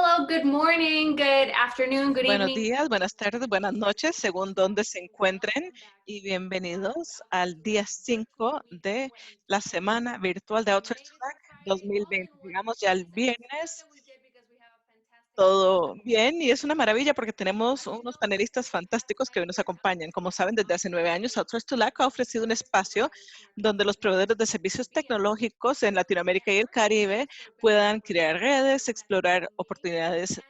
Hello, good morning, good afternoon, good Buenos evening. días, buenas tardes, buenas noches, según donde se encuentren, y bienvenidos al día 5 de la semana virtual de Outsource to Back 2020. Llegamos ya al viernes, todo bien, y es una maravilla porque tenemos unos panelistas fantásticos que hoy nos acompañan. Como saben, desde hace 9 años, Outsource to Lac ha ofrecido un espacio donde los proveedores de servicios tecnológicos en Latinoamérica y el Caribe puedan crear redes, explorar oportunidades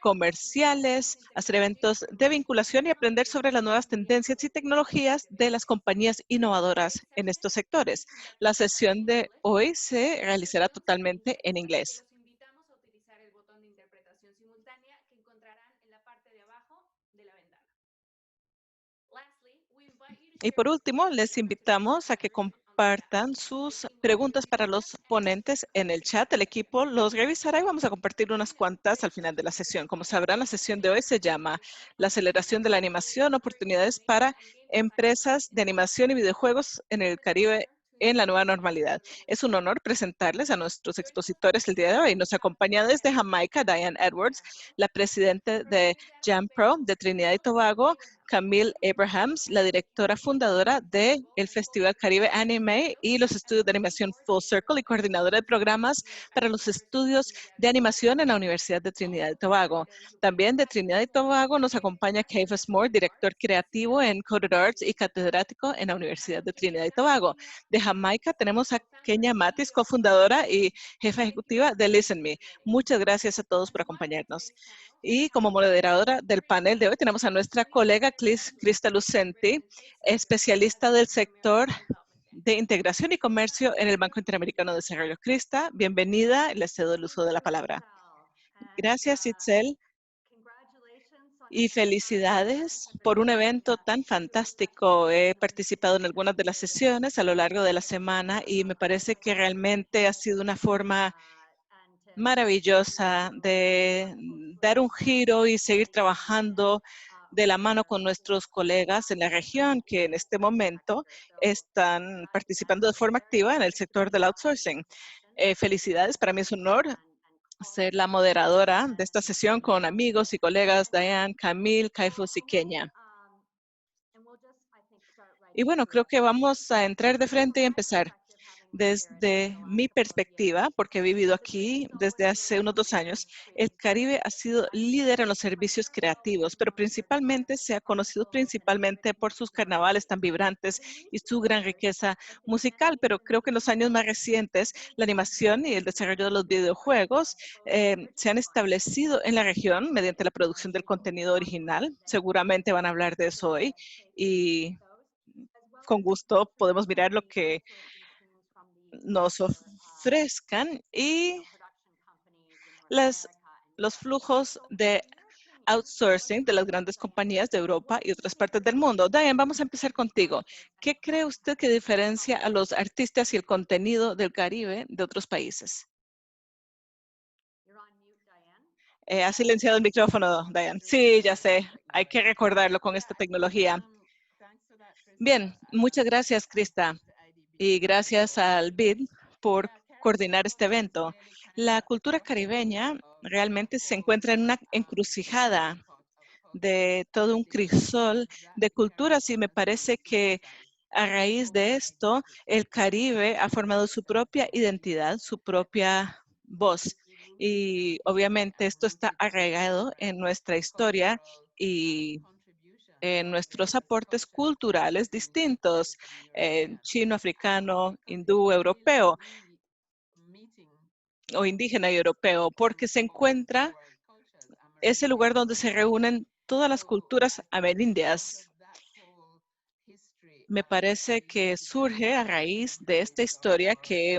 comerciales, hacer eventos de vinculación y aprender sobre las nuevas tendencias y tecnologías de las compañías innovadoras en estos sectores. La sesión de hoy se realizará totalmente en inglés. Los invitamos a utilizar el botón de interpretación simultánea que encontrarán en la parte de abajo de la ventana. Y por último, les invitamos a que compartan sus preguntas para los ponentes en el chat. El equipo los revisará y vamos a compartir unas cuantas al final de la sesión. Como sabrán, la sesión de hoy se llama La aceleración de la animación, oportunidades para empresas de animación y videojuegos en el Caribe en la nueva normalidad. Es un honor presentarles a nuestros expositores el día de hoy. Nos acompaña desde Jamaica Diane Edwards, la presidenta de JamPro de Trinidad y Tobago, Camille Abrahams, la directora fundadora del Festival Caribe Anime y los estudios de animación Full Circle y coordinadora de programas para los estudios de animación en la Universidad de Trinidad y Tobago. También de Trinidad y Tobago nos acompaña Kefas Moore, director creativo en Coded Arts y catedrático en la Universidad de Trinidad y Tobago. De Jamaica tenemos a Kenia Matis, cofundadora y jefa ejecutiva de Listen Me. Muchas gracias a todos por acompañarnos. Y como moderadora del panel de hoy tenemos a nuestra colega Crista Lucenti, especialista del sector de integración y comercio en el Banco Interamericano de Desarrollo. Crista, bienvenida, les cedo el uso de la palabra. Gracias, Itzel, y felicidades por un evento tan fantástico. He participado en algunas de las sesiones a lo largo de la semana y me parece que realmente ha sido una forma maravillosa de dar un giro y seguir trabajando de la mano con nuestros colegas en la región que en este momento están participando de forma activa en el sector del outsourcing. Felicidades, para mí es un honor ser la moderadora de esta sesión con amigos y colegas Diane, Camille, Kaifus y Kenia. Y bueno, creo que vamos a entrar de frente y empezar. Desde mi perspectiva, porque he vivido aquí desde hace unos 2 años, el Caribe ha sido líder en los servicios creativos, pero principalmente se ha conocido principalmente por sus carnavales tan vibrantes y su gran riqueza musical, pero creo que en los años más recientes la animación y el desarrollo de los videojuegos se han establecido en la región mediante la producción del contenido original. Seguramente van a hablar de eso hoy y con gusto podemos mirar lo que nos ofrezcan y las, los flujos de outsourcing de las grandes compañías de Europa y otras partes del mundo. Diane, vamos a empezar contigo. ¿Qué cree usted que diferencia a los artistas y el contenido del Caribe de otros países? Ha silenciado el micrófono, Diane. Sí, ya sé. Hay que recordarlo con esta tecnología. Bien, muchas gracias, Krista. Y gracias al BID por coordinar este evento. La cultura caribeña realmente se encuentra en una encrucijada de todo un crisol de culturas y me parece que a raíz de esto, el Caribe ha formado su propia identidad, su propia voz. Y obviamente esto está arraigado en nuestra historia y en nuestros aportes culturales distintos, chino, africano, hindú, europeo o indígena y europeo, porque se encuentra ese lugar donde se reúnen todas las culturas amerindias. Me parece que surge a raíz de esta historia que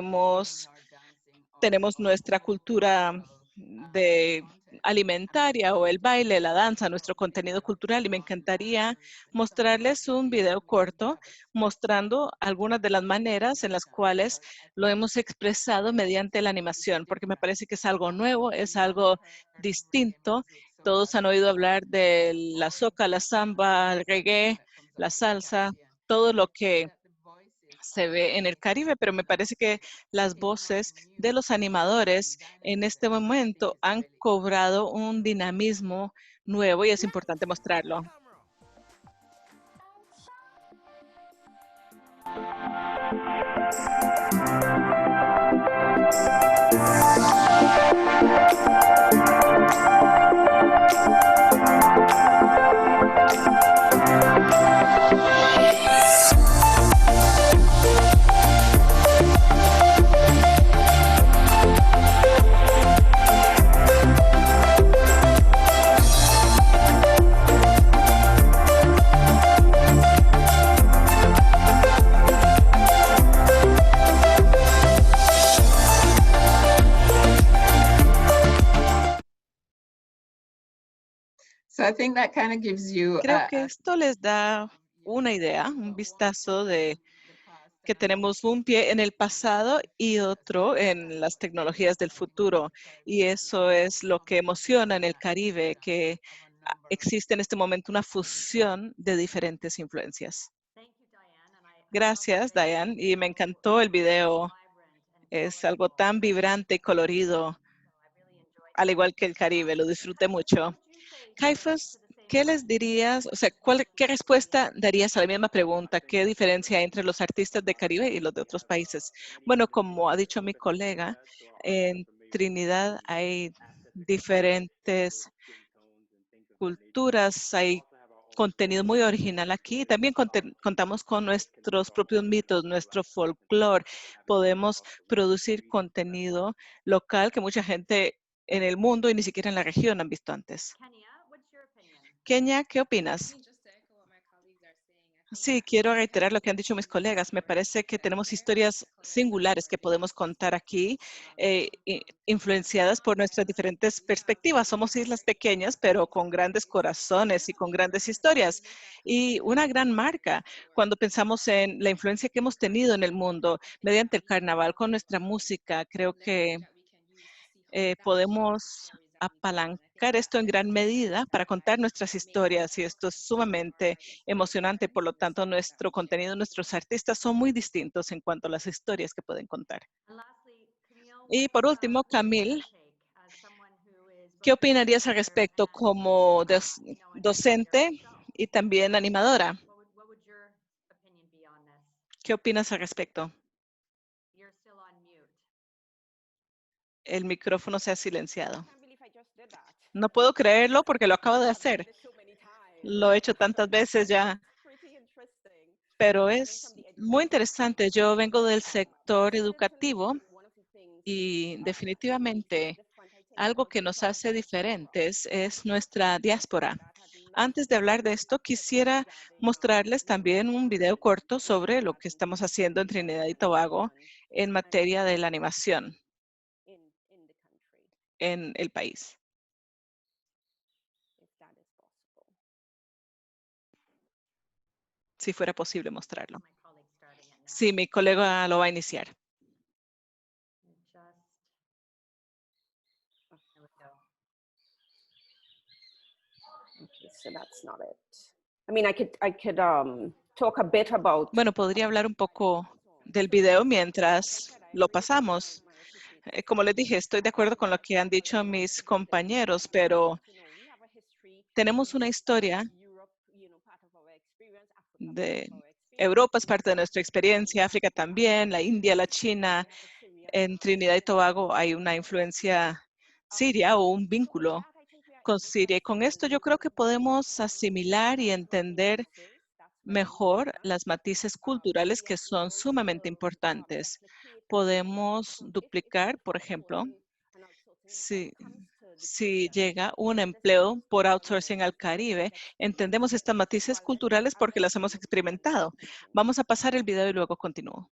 tenemos nuestra cultura de alimentaria o el baile, la danza, nuestro contenido cultural y me encantaría mostrarles un video corto mostrando algunas de las maneras en las cuales lo hemos expresado mediante la animación, porque me parece que es algo nuevo, es algo distinto. Todos han oído hablar de la soca, la samba, el reggae, la salsa, todo lo que se ve en el Caribe, pero me parece que las voces de los animadores en este momento han cobrado un dinamismo nuevo y es importante mostrarlo. Creo que esto les da una idea, un vistazo de que tenemos un pie en el pasado y otro en las tecnologías del futuro. Y eso es lo que emociona en el Caribe, que existe en este momento una fusión de diferentes influencias. Gracias, Diane. Y me encantó el video. Es algo tan vibrante y colorido, al igual que el Caribe. Lo disfruté mucho. Caiphas, ¿qué les dirías? O sea, ¿qué respuesta darías a la misma pregunta? ¿Qué diferencia hay entre los artistas de Caribe y los de otros países? Bueno, como ha dicho mi colega, en Trinidad hay diferentes culturas, hay contenido muy original aquí. También contamos con nuestros propios mitos, nuestro folclore. Podemos producir contenido local que mucha gente en el mundo y ni siquiera en la región han visto antes. Kenia, ¿qué opinas? Sí, quiero reiterar lo que han dicho mis colegas. Me parece que tenemos historias singulares que podemos contar aquí, influenciadas por nuestras diferentes perspectivas. Somos islas pequeñas, pero con grandes corazones y con grandes historias. Y una gran marca cuando pensamos en la influencia que hemos tenido en el mundo mediante el carnaval con nuestra música. Creo que podemos apalancar esto en gran medida para contar nuestras historias y esto es sumamente emocionante. Por lo tanto, nuestro contenido, nuestros artistas son muy distintos en cuanto a las historias que pueden contar. Y por último, Camille, ¿qué opinarías al respecto como docente y también animadora? ¿Qué opinas al respecto? El micrófono se ha silenciado. No puedo creerlo porque lo acabo de hacer. Lo he hecho tantas veces ya. Pero es muy interesante. Yo vengo del sector educativo y definitivamente algo que nos hace diferentes es nuestra diáspora. Antes de hablar de esto, quisiera mostrarles también un video corto sobre lo que estamos haciendo en Trinidad y Tobago en materia de la animación en el país. Si fuera posible mostrarlo. Sí, mi colega lo va a iniciar. Bueno, podría hablar un poco del video mientras lo pasamos. Como les dije, estoy de acuerdo con lo que han dicho mis compañeros, pero tenemos una historia de Europa, es parte de nuestra experiencia, África también, la India, la China. En Trinidad y Tobago hay una influencia siria o un vínculo con Siria. Y con esto yo creo que podemos asimilar y entender mejor las matices culturales que son sumamente importantes. Podemos duplicar, por ejemplo, si llega un empleo por outsourcing al Caribe, entendemos estas matices culturales porque las hemos experimentado. Vamos a pasar el video y luego continúo.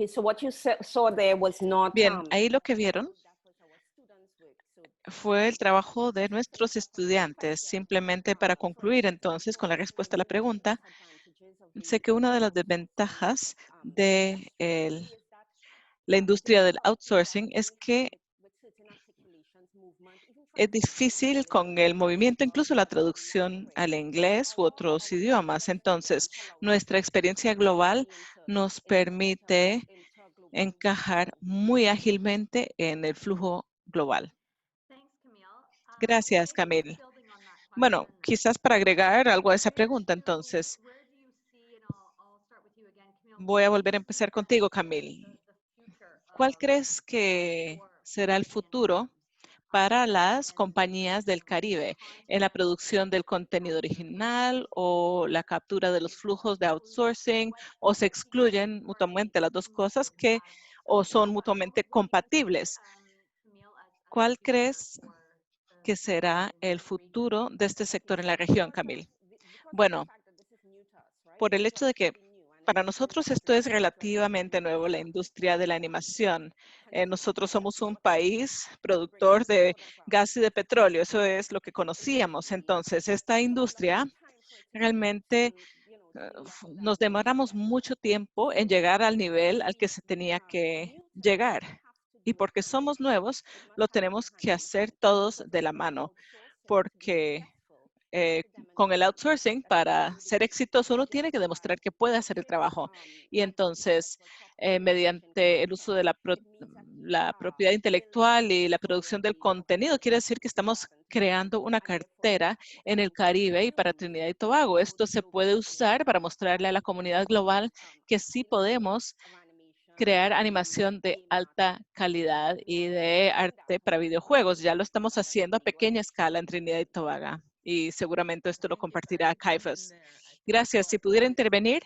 So what you saw there was not Bien, ahí lo que vieron fue el trabajo de nuestros estudiantes. Simplemente para concluir entonces con la respuesta a la pregunta, sé que una de las desventajas de la industria del outsourcing es que es difícil con el movimiento, incluso la traducción al inglés u otros idiomas. Entonces, nuestra experiencia global nos permite encajar muy ágilmente en el flujo global. Gracias, Camille. Bueno, quizás para agregar algo a esa pregunta, entonces, voy a volver a empezar contigo, Camille. ¿Cuál crees que será el futuro para las compañías del Caribe en la producción del contenido original o la captura de los flujos de outsourcing, o se excluyen mutuamente las dos cosas o son mutuamente compatibles? ¿Cuál crees que será el futuro de este sector en la región, Camille? Bueno, por el hecho de que para nosotros esto es relativamente nuevo, la industria de la animación. Nosotros somos un país productor de gas y de petróleo, eso es lo que conocíamos. Entonces, esta industria realmente nos demoramos mucho tiempo en llegar al nivel al que se tenía que llegar. Y porque somos nuevos, lo tenemos que hacer todos de la mano, porque con el outsourcing, para ser exitoso, uno tiene que demostrar que puede hacer el trabajo. Y entonces, mediante el uso de la propiedad intelectual y la producción del contenido, quiere decir que estamos creando una cartera en el Caribe y para Trinidad y Tobago. Esto se puede usar para mostrarle a la comunidad global que sí podemos crear animación de alta calidad y de arte para videojuegos. Ya lo estamos haciendo a pequeña escala en Trinidad y Tobago. Y seguramente esto lo compartirá Caiphas. Gracias. Si pudiera intervenir,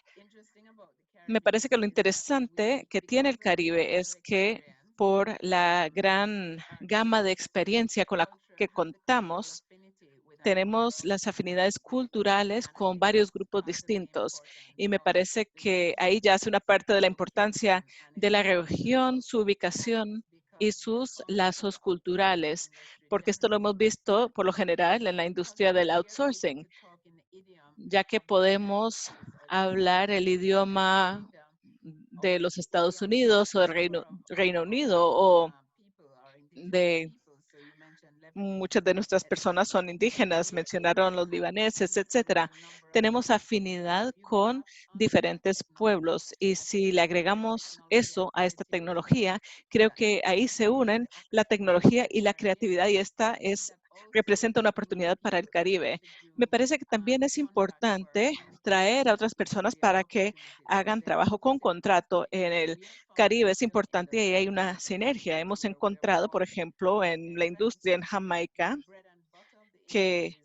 me parece que lo interesante que tiene el Caribe es que por la gran gama de experiencia con la que contamos, tenemos las afinidades culturales con varios grupos distintos y me parece que ahí ya hace una parte de la importancia de la región, su ubicación y sus lazos culturales, porque esto lo hemos visto por lo general en la industria del outsourcing, ya que podemos hablar el idioma de los Estados Unidos o del Reino Unido o de muchas de nuestras personas son indígenas, mencionaron los libaneses, etcétera. Tenemos afinidad con diferentes pueblos y si le agregamos eso a esta tecnología, creo que ahí se unen la tecnología y la creatividad y representa una oportunidad para el Caribe. Me parece que también es importante traer a otras personas para que hagan trabajo con contrato en el Caribe. Es importante y hay una sinergia. Hemos encontrado, por ejemplo, en la industria en Jamaica, que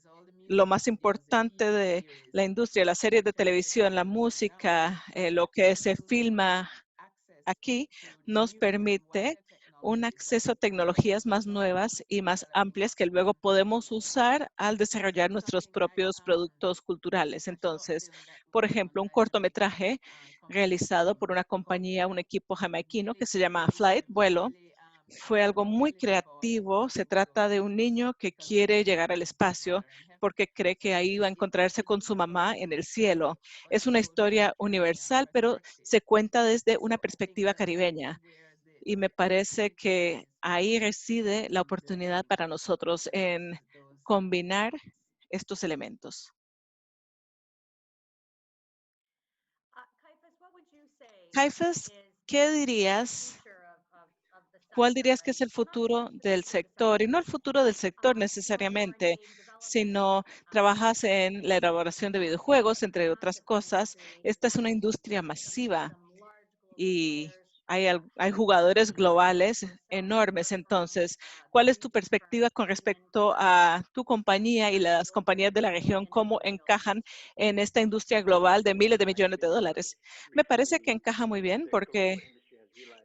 lo más importante de la industria, las series de televisión, la música, lo que se filma aquí, nos permite un acceso a tecnologías más nuevas y más amplias que luego podemos usar al desarrollar nuestros propios productos culturales. Entonces, por ejemplo, un cortometraje realizado por una compañía, un equipo jamaiquino que se llama Flight, Vuelo, fue algo muy creativo. Se trata de un niño que quiere llegar al espacio porque cree que ahí va a encontrarse con su mamá en el cielo. Es una historia universal, pero se cuenta desde una perspectiva caribeña. Y me parece que ahí reside la oportunidad para nosotros en combinar estos elementos. Caiphas, ¿qué dirías? ¿Cuál dirías que es el futuro del sector? Y no el futuro del sector necesariamente, sino trabajas en la elaboración de videojuegos, entre otras cosas. Esta es una industria masiva y hay jugadores globales enormes. Entonces, ¿cuál es tu perspectiva con respecto a tu compañía y las compañías de la región? ¿Cómo encajan en esta industria global de miles de millones de dólares? Me parece que encaja muy bien porque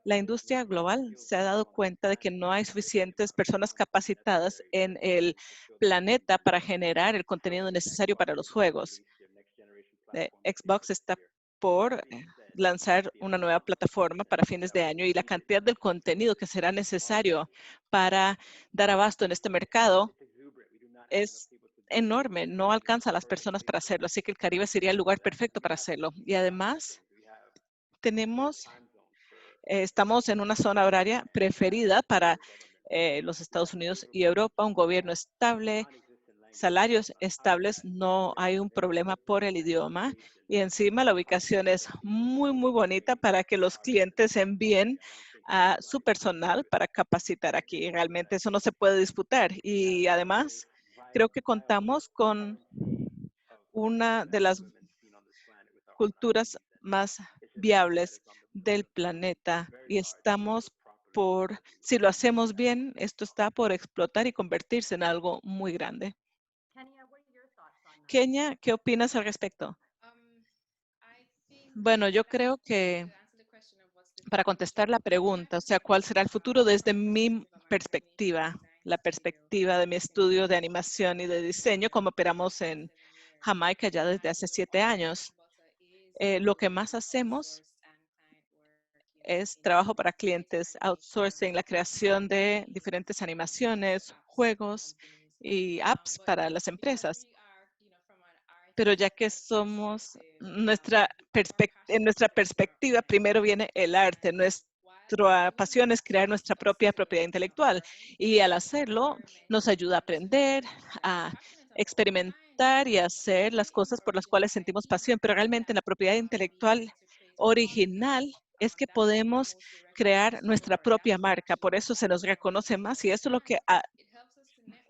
la industria global se ha dado cuenta de que no hay suficientes personas capacitadas en el planeta para generar el contenido necesario para los juegos. Xbox está por lanzar una nueva plataforma para fines de año y la cantidad del contenido que será necesario para dar abasto en este mercado es enorme. No alcanza a las personas para hacerlo, así que el Caribe sería el lugar perfecto para hacerlo. Y además, estamos en una zona horaria preferida para los Estados Unidos y Europa, un gobierno estable, salarios estables, no hay un problema por el idioma y encima la ubicación es muy, muy bonita para que los clientes envíen a su personal para capacitar aquí. Realmente eso no se puede disputar y además creo que contamos con una de las culturas más viables del planeta y estamos si lo hacemos bien, esto está por explotar y convertirse en algo muy grande. Kenia, ¿qué opinas al respecto? Bueno, yo creo que para contestar la pregunta, o sea, ¿cuál será el futuro desde mi perspectiva? La perspectiva de mi estudio de animación y de diseño, como operamos en Jamaica ya desde hace 7 años. Lo que más hacemos es trabajo para clientes, outsourcing, la creación de diferentes animaciones, juegos y apps para las empresas. Pero ya que somos, en nuestra perspectiva, primero viene el arte. Nuestra pasión es crear nuestra propia propiedad intelectual y al hacerlo nos ayuda a aprender, a experimentar y a hacer las cosas por las cuales sentimos pasión. Pero realmente en la propiedad intelectual original es que podemos crear nuestra propia marca. Por eso se nos reconoce más y eso es lo que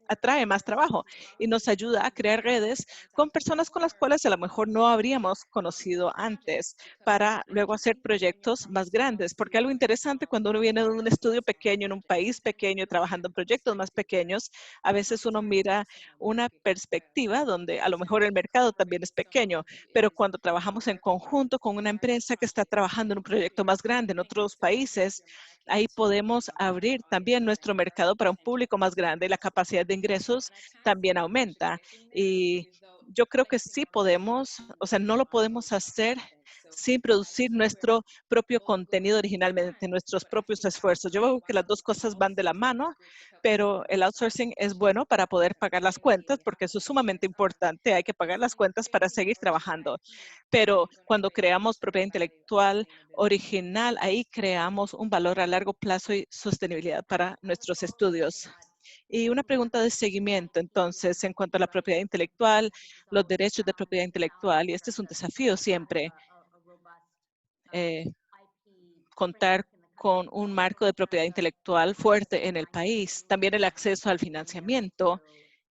atrae más trabajo y nos ayuda a crear redes con personas con las cuales a lo mejor no habríamos conocido antes para luego hacer proyectos más grandes. Porque algo interesante cuando uno viene de un estudio pequeño en un país pequeño trabajando en proyectos más pequeños, a veces uno mira una perspectiva donde a lo mejor el mercado también es pequeño, pero cuando trabajamos en conjunto con una empresa que está trabajando en un proyecto más grande en otros países, ahí podemos abrir también nuestro mercado para un público más grande y la capacidad de ingresos también aumenta. Y yo creo que sí podemos, o sea, no lo podemos hacer sin producir nuestro propio contenido originalmente, nuestros propios esfuerzos. Yo veo que las dos cosas van de la mano, pero el outsourcing es bueno para poder pagar las cuentas, porque eso es sumamente importante. Hay que pagar las cuentas para seguir trabajando. Pero cuando creamos propiedad intelectual original, ahí creamos un valor a largo plazo y sostenibilidad para nuestros estudios. Y una pregunta de seguimiento, entonces, en cuanto a la propiedad intelectual, los derechos de propiedad intelectual, y este es un desafío siempre, contar con un marco de propiedad intelectual fuerte en el país. También el acceso al financiamiento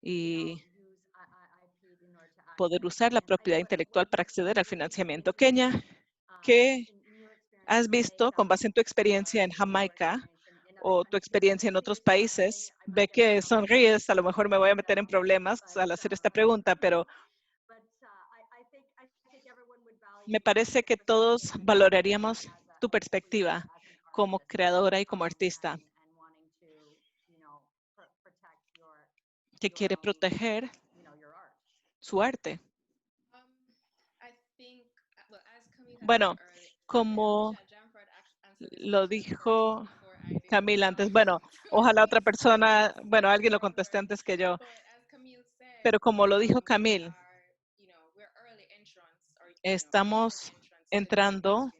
y poder usar la propiedad intelectual para acceder al financiamiento. Kenia, ¿qué has visto con base en tu experiencia en Jamaica o tu experiencia en otros países? Ve que sonríes, a lo mejor me voy a meter en problemas al hacer esta pregunta, pero me parece que todos valoraríamos tu perspectiva como creadora y como artista que quiere proteger su arte. Bueno, como lo dijo Camila antes, bueno, ojalá otra persona, bueno, alguien lo conteste antes que yo, pero como lo dijo Camille, estamos entrando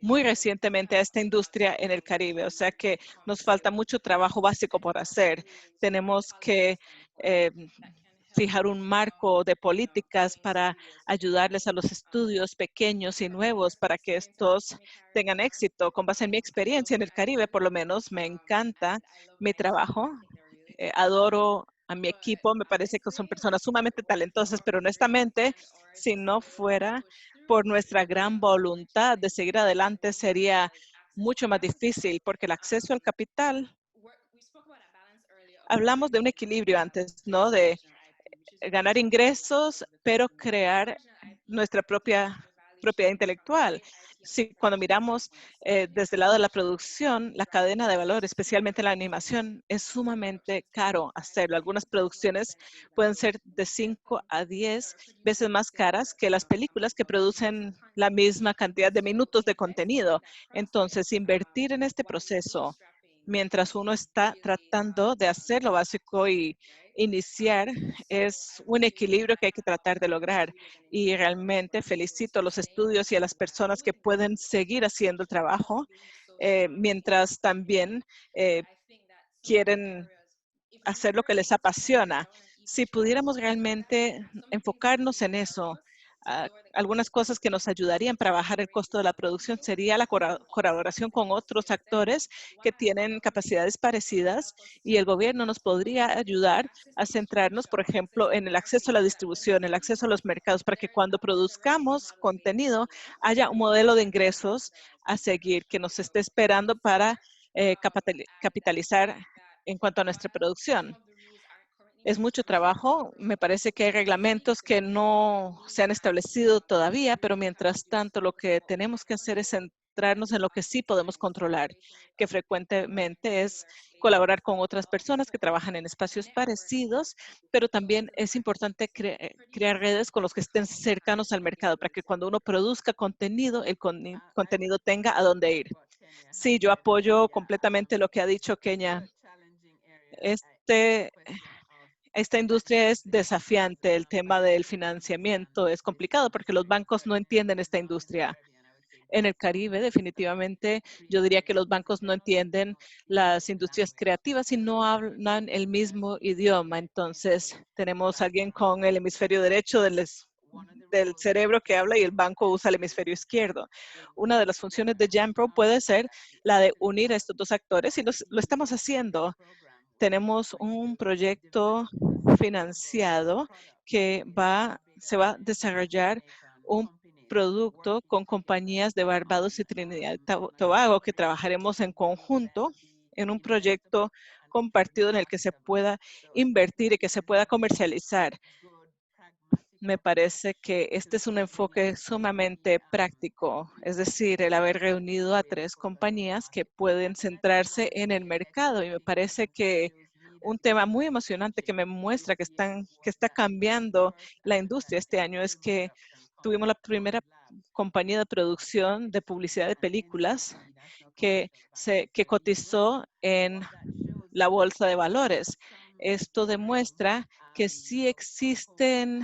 muy recientemente a esta industria en el Caribe, o sea que nos falta mucho trabajo básico por hacer. Tenemos que fijar un marco de políticas para ayudarles a los estudios pequeños y nuevos para que estos tengan éxito. Con base en mi experiencia en el Caribe, por lo menos, me encanta mi trabajo. Adoro a mi equipo, me parece que son personas sumamente talentosas, pero honestamente, si no fuera por nuestra gran voluntad de seguir adelante, sería mucho más difícil porque el acceso al capital, hablamos de un equilibrio antes, ¿no? De ganar ingresos, pero crear nuestra propia propiedad intelectual. Sí, cuando miramos desde el lado de la producción, la cadena de valor, especialmente la animación, es sumamente caro hacerlo. Algunas producciones pueden ser de 5 a 10 veces más caras que las películas que producen la misma cantidad de minutos de contenido. Entonces, invertir en este proceso mientras uno está tratando de hacer lo básico y iniciar es un equilibrio que hay que tratar de lograr. Y realmente felicito a los estudios y a las personas que pueden seguir haciendo el trabajo mientras también quieren hacer lo que les apasiona. Si pudiéramos realmente enfocarnos en eso, algunas cosas que nos ayudarían para bajar el costo de la producción sería la colaboración con otros actores que tienen capacidades parecidas y el gobierno nos podría ayudar a centrarnos, por ejemplo, en el acceso a la distribución, el acceso a los mercados, para que cuando produzcamos contenido haya un modelo de ingresos a seguir que nos esté esperando para capitalizar en cuanto a nuestra producción. Es mucho trabajo. Me parece que hay reglamentos que no se han establecido todavía, pero mientras tanto lo que tenemos que hacer es centrarnos en lo que sí podemos controlar, que frecuentemente es colaborar con otras personas que trabajan en espacios parecidos, pero también es importante crear redes con los que estén cercanos al mercado para que cuando uno produzca contenido, el contenido tenga a dónde ir. Sí, yo apoyo completamente lo que ha dicho Kenia. Este, esta industria es desafiante. El tema del financiamiento es complicado porque los bancos no entienden esta industria. En el Caribe, definitivamente, yo diría que los bancos no entienden las industrias creativas y no hablan el mismo idioma. Entonces, tenemos a alguien con el hemisferio derecho del cerebro que habla y el banco usa el hemisferio izquierdo. Una de las funciones de JAMPRO puede ser la de unir a estos dos actores y lo estamos haciendo. Tenemos un proyecto financiado que se va a desarrollar un producto con compañías de Barbados y Trinidad y Tobago que trabajaremos en conjunto en un proyecto compartido en el que se pueda invertir y que se pueda comercializar. Me parece que este es un enfoque sumamente práctico, es decir, el haber reunido a 3 compañías que pueden centrarse en el mercado. Y me parece que un tema muy emocionante que me muestra que está cambiando la industria este año es que tuvimos la primera compañía de producción de publicidad de películas que cotizó en la bolsa de valores. Esto demuestra que sí existe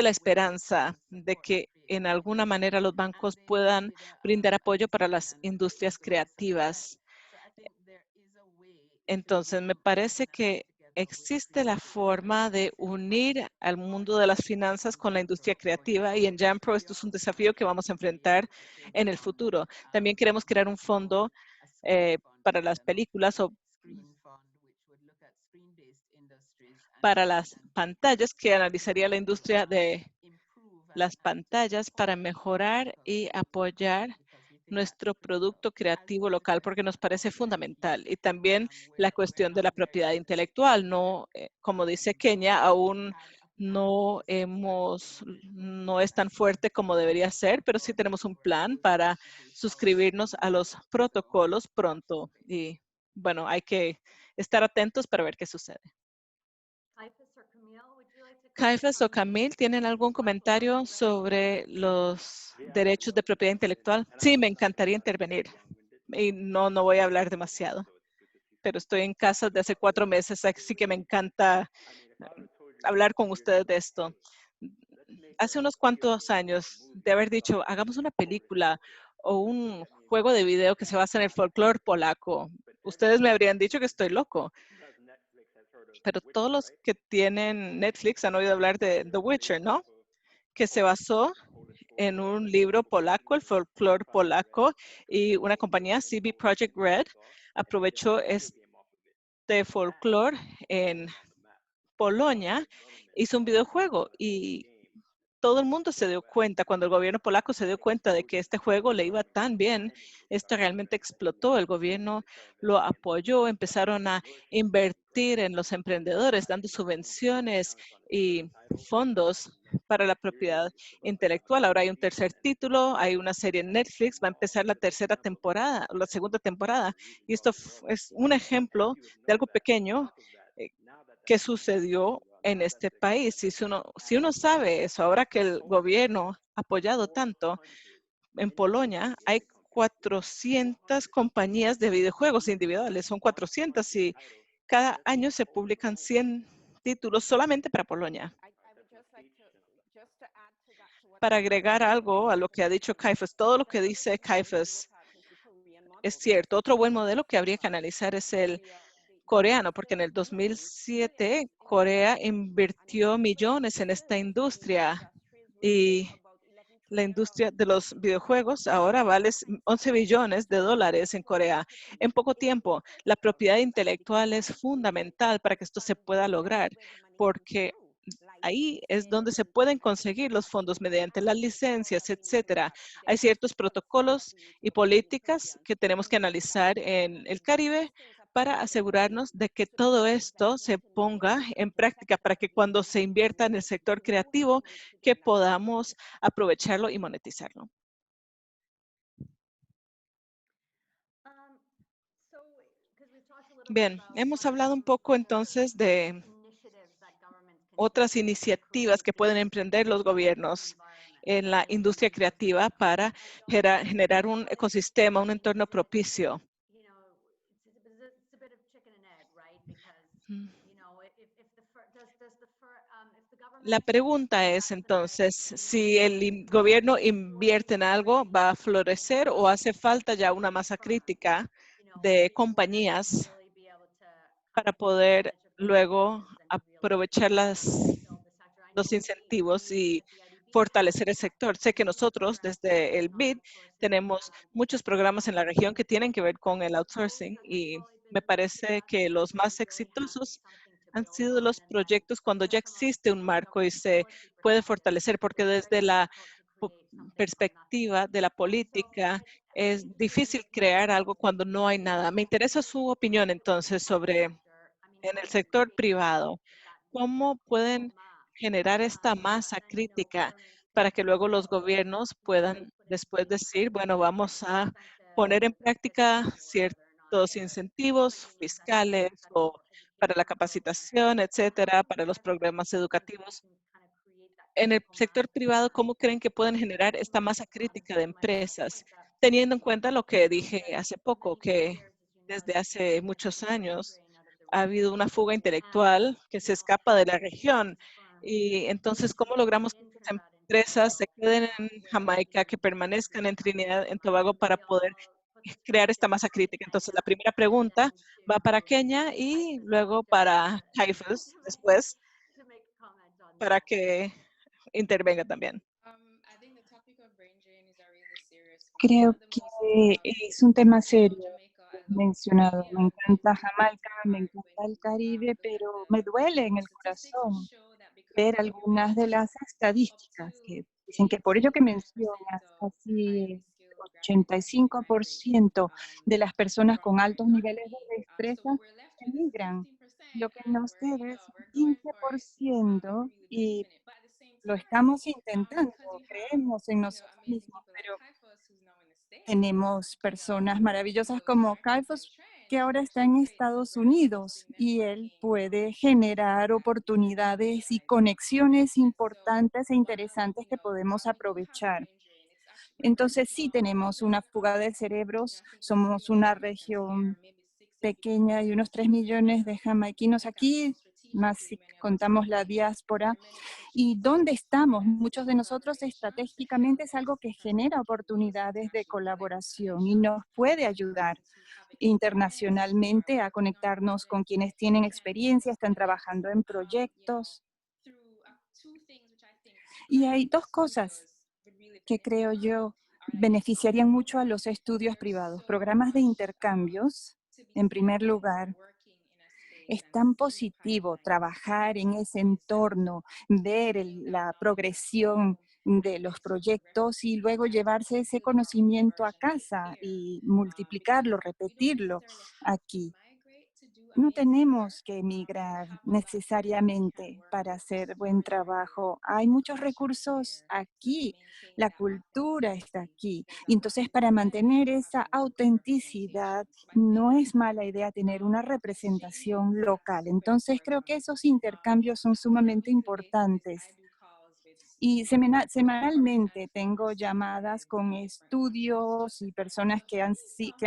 la esperanza de que en alguna manera los bancos puedan brindar apoyo para las industrias creativas. Entonces, me parece que existe la forma de unir al mundo de las finanzas con la industria creativa y en JAMPRO esto es un desafío que vamos a enfrentar en el futuro. También queremos crear un fondo para las películas o para las pantallas que analizaría la industria de las pantallas para mejorar y apoyar nuestro producto creativo local porque nos parece fundamental. Y también la cuestión de la propiedad intelectual. No, como dice Kenia, aún no es tan fuerte como debería ser, pero sí tenemos un plan para suscribirnos a los protocolos pronto. Y bueno, hay que estar atentos para ver qué sucede. Kaifas o Camille, ¿tienen algún comentario sobre los derechos de propiedad intelectual? Sí, me encantaría intervenir. Y no voy a hablar demasiado, pero estoy en casa de hace 4 meses, así que me encanta hablar con ustedes de esto. Hace unos cuantos años de haber dicho, hagamos una película o un juego de video que se basa en el folclore polaco. Ustedes me habrían dicho que estoy loco. Pero todos los que tienen Netflix han oído hablar de The Witcher, ¿no? Que se basó en un libro polaco, el folclore polaco, y una compañía, CB Project Red, aprovechó este folclore en Polonia, hizo un videojuego y todo el mundo se dio cuenta, cuando el gobierno polaco se dio cuenta de que este juego le iba tan bien, esto realmente explotó, el gobierno lo apoyó, empezaron a invertir en los emprendedores, dando subvenciones y fondos para la propiedad intelectual. Ahora hay un tercer título, hay una serie en Netflix, va a empezar la tercera temporada, la segunda temporada. Y esto es un ejemplo de algo pequeño eh, que sucedió en este país. Y si uno sabe eso, ahora que el gobierno ha apoyado tanto, en Polonia hay 400 compañías de videojuegos individuales, son 400 y cada año se publican 100 títulos solamente para Polonia. I would just like to add to that, to what Para Kaifas agregar algo a lo que ha dicho Kaifas, todo lo que dice Kaifas es cierto. Otro buen modelo que habría que analizar es el coreano, porque en el 2007 Corea invirtió millones en esta industria y la industria de los videojuegos ahora vale 11 billones de dólares en Corea. En poco tiempo, la propiedad intelectual es fundamental para que esto se pueda lograr, porque ahí es donde se pueden conseguir los fondos mediante las licencias, etcétera. Hay ciertos protocolos y políticas que tenemos que analizar en el Caribe para asegurarnos de que todo esto se ponga en práctica para que cuando se invierta en el sector creativo, que podamos aprovecharlo y monetizarlo. Bien, hemos hablado un poco entonces de otras iniciativas que pueden emprender los gobiernos en la industria creativa para generar un ecosistema, un entorno propicio. La pregunta es entonces, si el gobierno invierte en algo, ¿va a florecer o hace falta ya una masa crítica de compañías para poder luego aprovechar los incentivos y fortalecer el sector? Sé que nosotros desde el BID tenemos muchos programas en la región que tienen que ver con el outsourcing y me parece que los más exitosos han sido los proyectos cuando ya existe un marco y se puede fortalecer, porque desde la perspectiva de la política es difícil crear algo cuando no hay nada. Me interesa su opinión entonces sobre en el sector privado. ¿Cómo pueden generar esta masa crítica para que luego los gobiernos puedan después decir, bueno, vamos a poner en práctica ciertos incentivos fiscales o para la capacitación, etcétera, para los programas educativos? En el sector privado, ¿cómo creen que pueden generar esta masa crítica de empresas, teniendo en cuenta lo que dije hace poco, que desde hace muchos años ha habido una fuga intelectual que se escapa de la región? Y entonces, ¿cómo logramos que estas empresas se queden en Jamaica, que permanezcan en Trinidad, en Tobago, para poder crear esta masa crítica? Entonces, la primera pregunta va para Kenia y luego para Caiphas después, para que intervenga también. Creo que es un tema serio mencionado. Me encanta Jamaica, me encanta el Caribe, pero me duele en el corazón ver algunas de las estadísticas que dicen que por ello que mencionas, casi el 85% de las personas con altos niveles de destreza emigran. Lo que nos queda es un 15% y lo estamos intentando, creemos en nosotros mismos, pero tenemos personas maravillosas como Kaifos, que ahora está en Estados Unidos y él puede generar oportunidades y conexiones importantes e interesantes que podemos aprovechar. Entonces sí tenemos una fuga de cerebros, somos una región pequeña y unos 3 millones de jamaiquinos aquí, más si contamos la diáspora. ¿Y dónde estamos? Muchos de nosotros estratégicamente es algo que genera oportunidades de colaboración y nos puede ayudar internacionalmente a conectarnos con quienes tienen experiencia, están trabajando en proyectos. Y hay dos cosas que creo yo beneficiarían mucho a los estudios privados. Programas de intercambios, en primer lugar. Es tan positivo trabajar en ese entorno, ver la progresión de los proyectos y luego llevarse ese conocimiento a casa y multiplicarlo, repetirlo aquí. No tenemos que emigrar necesariamente para hacer buen trabajo. Hay muchos recursos aquí, la cultura está aquí. Entonces, para mantener esa autenticidad, no es mala idea tener una representación local. Entonces, creo que esos intercambios son sumamente importantes. Y semanalmente tengo llamadas con estudios y personas que han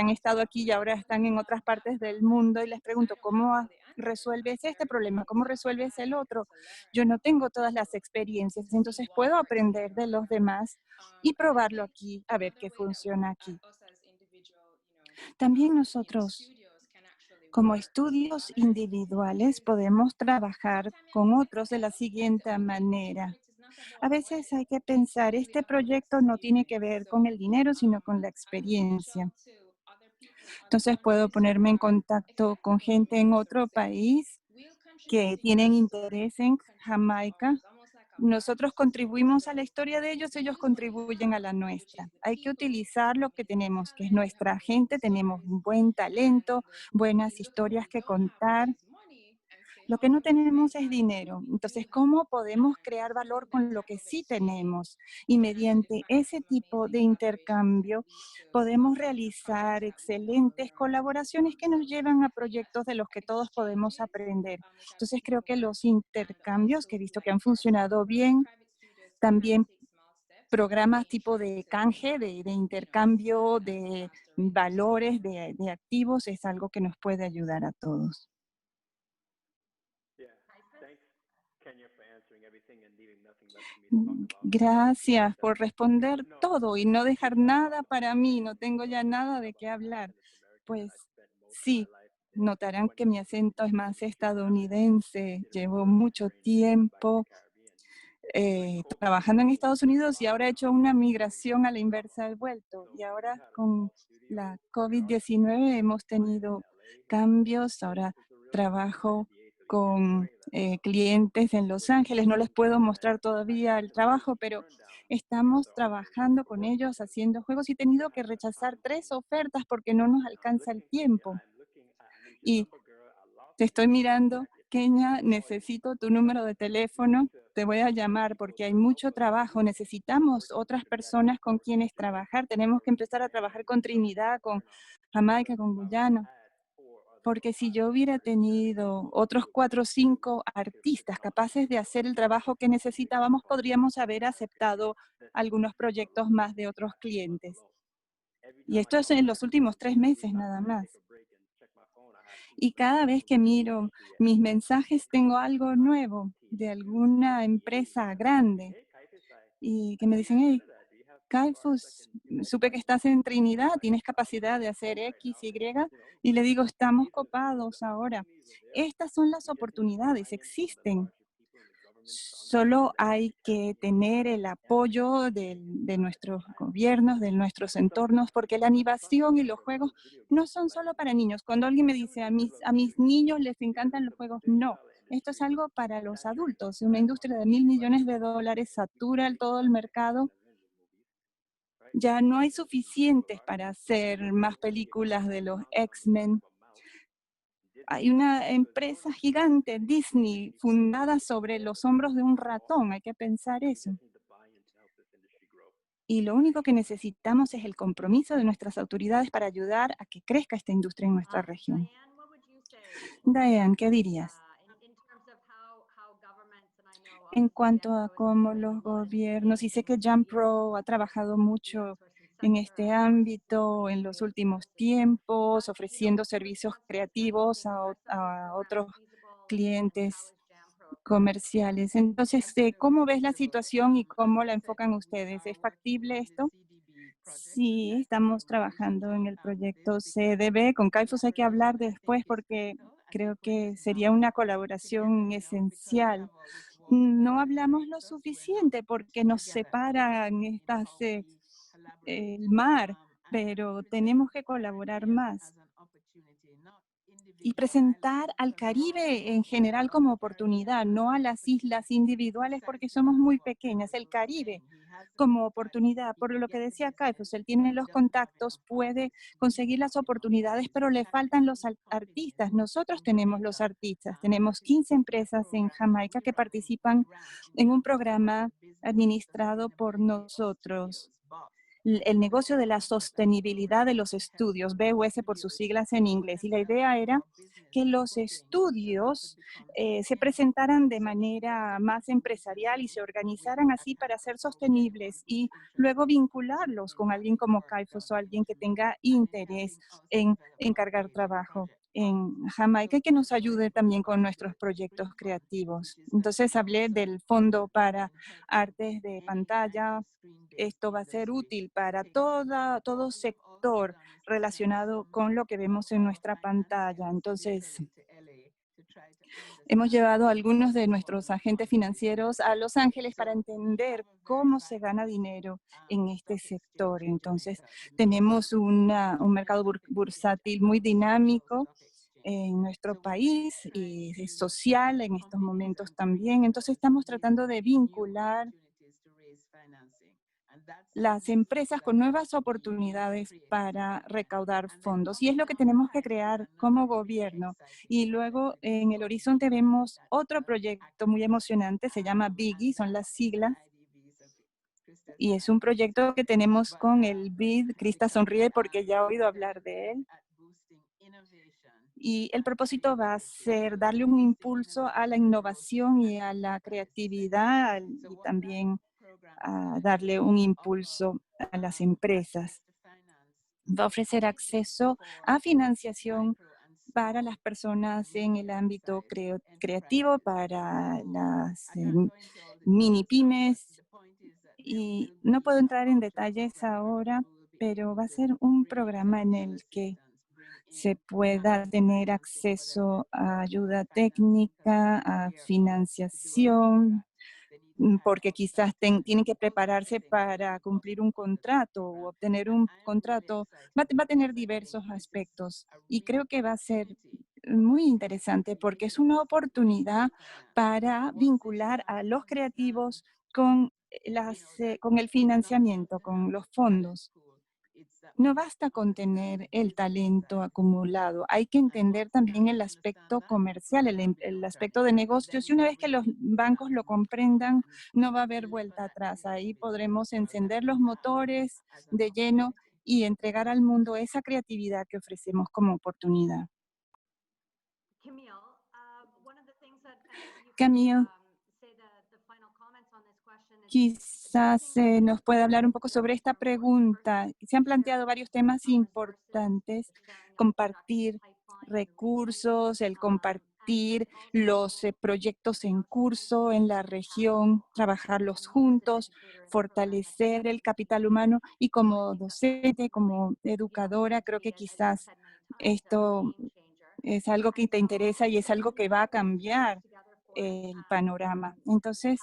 estado aquí y ahora están en otras partes del mundo y les pregunto, ¿cómo resuelves este problema? ¿Cómo resuelves el otro? Yo no tengo todas las experiencias, entonces puedo aprender de los demás y probarlo aquí, a ver qué funciona aquí. También nosotros, como estudios individuales, podemos trabajar con otros de la siguiente manera. A veces hay que pensar, este proyecto no tiene que ver con el dinero, sino con la experiencia. Entonces puedo ponerme en contacto con gente en otro país que tienen interés en Jamaica. Nosotros contribuimos a la historia de ellos contribuyen a la nuestra. Hay que utilizar lo que tenemos, que es nuestra gente, tenemos un buen talento, buenas historias que contar. Lo que no tenemos es dinero. Entonces, ¿cómo podemos crear valor con lo que sí tenemos? Y mediante ese tipo de intercambio podemos realizar excelentes colaboraciones que nos llevan a proyectos de los que todos podemos aprender. Entonces, creo que los intercambios que he visto que han funcionado bien, también programas tipo de canje, de intercambio de valores, de activos, es algo que nos puede ayudar a todos. Gracias por responder todo y no dejar nada para mí. No tengo ya nada de qué hablar. Pues sí, notarán que mi acento es más estadounidense. Llevo mucho tiempo trabajando en Estados Unidos y ahora he hecho una migración a la inversa del vuelto. Y ahora con la COVID-19 hemos tenido cambios. Ahora trabajo con clientes en Los Ángeles. No les puedo mostrar todavía el trabajo, pero estamos trabajando con ellos haciendo juegos y he tenido que rechazar 3 ofertas porque no nos alcanza el tiempo. Y te estoy mirando, Kenia, necesito tu número de teléfono, te voy a llamar porque hay mucho trabajo, necesitamos otras personas con quienes trabajar, tenemos que empezar a trabajar con Trinidad, con Jamaica, con Guyana, porque si yo hubiera tenido otros 4 o 5 artistas capaces de hacer el trabajo que necesitábamos, podríamos haber aceptado algunos proyectos más de otros clientes. Y esto es en los últimos 3 meses nada más. Y cada vez que miro mis mensajes tengo algo nuevo de alguna empresa grande y que me dicen, hey, Kaifus, supe que estás en Trinidad, tienes capacidad de hacer X, Y, y le digo, estamos copados ahora. Estas son las oportunidades, existen. Solo hay que tener el apoyo de nuestros gobiernos, de nuestros entornos, porque la animación y los juegos no son solo para niños. Cuando alguien me dice, a mis niños les encantan los juegos, no. Esto es algo para los adultos. Una industria de $1.000 millones satura todo el mercado. Ya no hay suficientes para hacer más películas de los X-Men. Hay una empresa gigante, Disney, fundada sobre los hombros de un ratón. Hay que pensar eso. Y lo único que necesitamos es el compromiso de nuestras autoridades para ayudar a que crezca esta industria en nuestra región. Diane, ¿qué dirías? En cuanto a cómo los gobiernos, y sé que JumpRo ha trabajado mucho en este ámbito en los últimos tiempos, ofreciendo servicios creativos a otros clientes comerciales. Entonces, ¿cómo ves la situación y cómo la enfocan ustedes? ¿Es factible esto? Sí, estamos trabajando en el proyecto CDB. Con Kaifus hay que hablar después porque creo que sería una colaboración esencial. No hablamos lo suficiente porque nos separan el mar, pero tenemos que colaborar más. y presentar al Caribe en general como oportunidad, no a las islas individuales porque somos muy pequeñas, el Caribe como oportunidad. Por lo que decía Caiphus, él tiene los contactos, puede conseguir las oportunidades, pero le faltan los artistas. Nosotros tenemos los artistas, tenemos 15 empresas en Jamaica que participan en un programa administrado por nosotros. El negocio de la sostenibilidad de los estudios, BUS por sus siglas en inglés. Y la idea era que los estudios se presentaran de manera más empresarial y se organizaran así para ser sostenibles y luego vincularlos con alguien como Caiphus o alguien que tenga interés en encargar trabajo en Jamaica y que nos ayude también con nuestros proyectos creativos. Entonces hablé del fondo para artes de pantalla. Esto va a ser útil para todo sector relacionado con lo que vemos en nuestra pantalla. Entonces, hemos llevado a algunos de nuestros agentes financieros a Los Ángeles para entender cómo se gana dinero en este sector. Entonces, tenemos un mercado bursátil muy dinámico en nuestro país y es social en estos momentos también. Entonces, estamos tratando de vincular las empresas con nuevas oportunidades para recaudar fondos. Y es lo que tenemos que crear como gobierno. Y luego en el horizonte vemos otro proyecto muy emocionante, se llama BIGI, son las siglas. Y es un proyecto que tenemos con el BID. Krista sonríe porque ya ha oído hablar de él. Y el propósito va a ser darle un impulso a la innovación y a la creatividad y también a darle un impulso a las empresas. Va a ofrecer acceso a financiación para las personas en el ámbito creativo, para las mini pymes. Y no puedo entrar en detalles ahora, pero va a ser un programa en el que se pueda tener acceso a ayuda técnica, a financiación, porque quizás tienen que prepararse para cumplir un contrato o obtener un contrato. Va a tener diversos aspectos y creo que va a ser muy interesante porque es una oportunidad para vincular a los creativos con con el financiamiento, con los fondos. No basta con tener el talento acumulado, hay que entender también el aspecto comercial, el aspecto de negocios, y una vez que los bancos lo comprendan, no va a haber vuelta atrás. Ahí podremos encender los motores de lleno y entregar al mundo esa creatividad que ofrecemos como oportunidad. Camille, quizás nos puede hablar un poco sobre esta pregunta. Se han planteado varios temas importantes, compartir recursos, el compartir los proyectos en curso en la región, trabajarlos juntos, fortalecer el capital humano y como docente, como educadora, creo que quizás esto es algo que te interesa y es algo que va a cambiar el panorama. Entonces,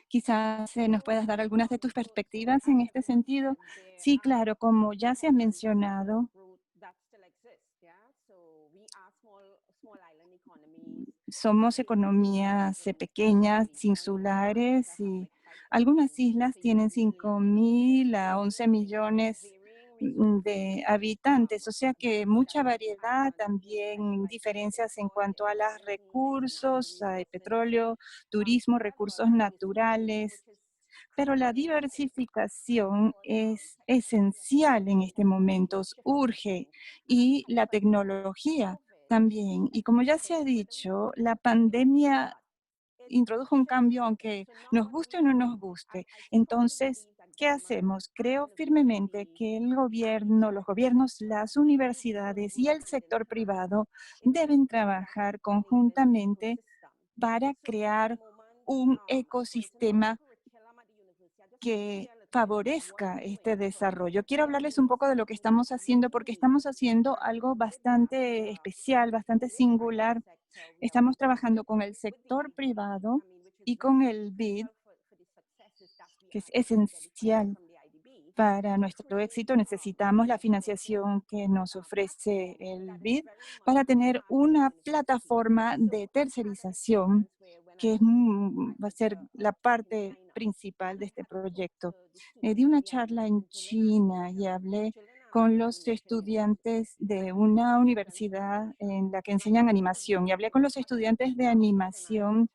quizás nos puedas dar algunas de tus perspectivas en este sentido. Sí, claro, como ya se ha mencionado, somos economías pequeñas, insulares, y algunas islas tienen 5.000 a 11 millones de habitantes, o sea que mucha variedad, también diferencias en cuanto a los recursos, hay petróleo, turismo, recursos naturales, pero la diversificación es esencial en este momento, urge, y la tecnología también. Y como ya se ha dicho, la pandemia introdujo un cambio, aunque nos guste o no nos guste. Entonces, ¿qué hacemos? Creo firmemente que el gobierno, los gobiernos, las universidades y el sector privado deben trabajar conjuntamente para crear un ecosistema que favorezca este desarrollo. Quiero hablarles un poco de lo que estamos haciendo, porque estamos haciendo algo bastante especial, bastante singular. Estamos trabajando con el sector privado y con el BID, que es esencial Para nuestro éxito necesitamos la financiación que nos ofrece el BID para tener una plataforma de tercerización que va a ser la parte principal de este proyecto. Di una charla en China y hablé con los estudiantes de una universidad en la que enseñan animación. Y hablé con los estudiantes de animación.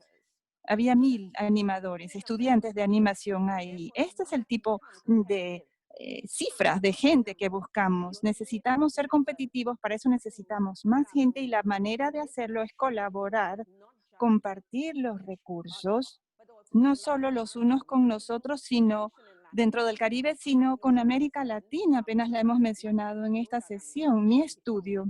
Había 1000 animadores, estudiantes de animación ahí. Este es el tipo de cifras de gente que buscamos. Necesitamos ser competitivos, para eso necesitamos más gente y la manera de hacerlo es colaborar, compartir los recursos, no solo los unos con nosotros, sino dentro del Caribe, sino con América Latina. Apenas la hemos mencionado en esta sesión. Mi estudio,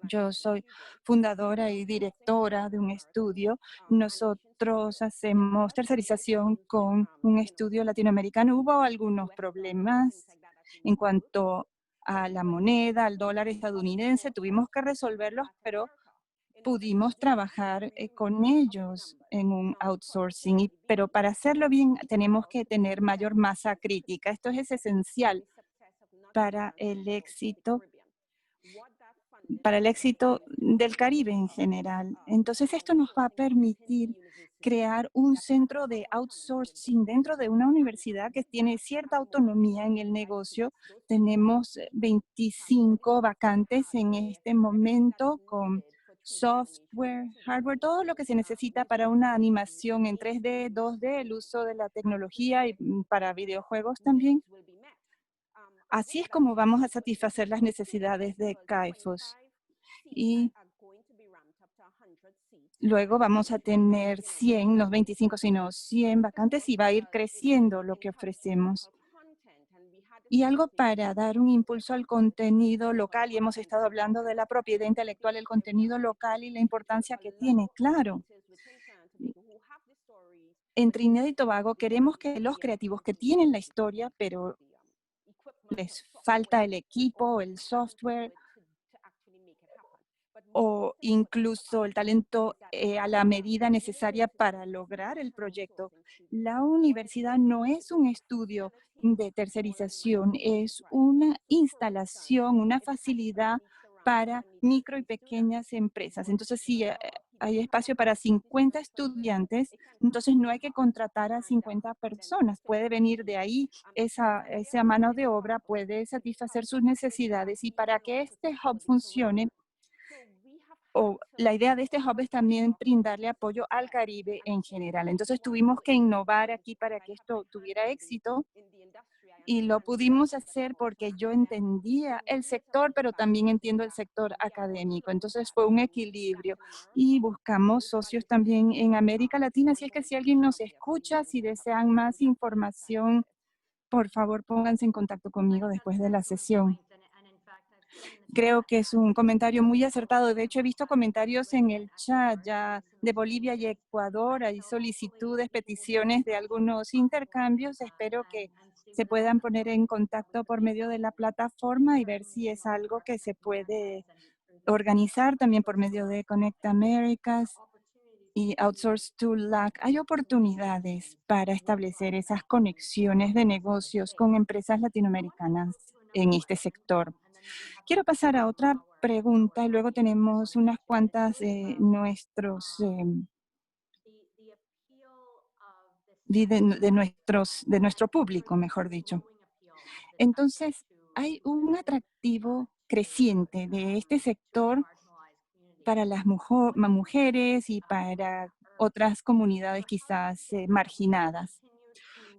yo soy fundadora y directora de un estudio. Nosotros hacemos tercerización con un estudio latinoamericano. Hubo algunos problemas en cuanto a la moneda, al dólar estadounidense. Tuvimos que resolverlos, pero pudimos trabajar con ellos en un outsourcing. Pero para hacerlo bien tenemos que tener mayor masa crítica. Esto es esencial para el éxito del Caribe en general. Entonces, esto nos va a permitir crear un centro de outsourcing dentro de una universidad que tiene cierta autonomía en el negocio. Tenemos 25 vacantes en este momento con software, hardware, todo lo que se necesita para una animación en 3D, 2D, el uso de la tecnología y para videojuegos también. Así es como vamos a satisfacer las necesidades de CAIFOS. Y luego vamos a tener 100, no 25, sino 100 vacantes y va a ir creciendo lo que ofrecemos. Y algo para dar un impulso al contenido local, y hemos estado hablando de la propiedad intelectual, el contenido local y la importancia que tiene, claro. En Trinidad y Tobago queremos que los creativos que tienen la historia, pero les falta el equipo, el software, o incluso el talento a la medida necesaria para lograr el proyecto. La universidad no es un estudio de tercerización, es una instalación, una facilidad para micro y pequeñas empresas. Entonces, si hay espacio para 50 estudiantes, entonces no hay que contratar a 50 personas. Puede venir de ahí esa mano de obra, puede satisfacer sus necesidades. Y para que este hub funcione, la idea de este hub es también brindarle apoyo al Caribe en general. Entonces tuvimos que innovar aquí para que esto tuviera éxito y lo pudimos hacer porque yo entendía el sector, pero también entiendo el sector académico. Entonces fue un equilibrio y buscamos socios también en América Latina. Así es que si alguien nos escucha, si desean más información, por favor pónganse en contacto conmigo después de la sesión. Creo que es un comentario muy acertado. De hecho, he visto comentarios en el chat ya de Bolivia y Ecuador. Hay solicitudes, peticiones de algunos intercambios. Espero que se puedan poner en contacto por medio de la plataforma y ver si es algo que se puede organizar también por medio de Connect Americas y Outsource to LAC. Hay oportunidades para establecer esas conexiones de negocios con empresas latinoamericanas en este sector. Quiero pasar a otra pregunta y luego tenemos unas cuantas de nuestro público, mejor dicho. Entonces, hay un atractivo creciente de este sector para las mujeres y para otras comunidades quizás marginadas.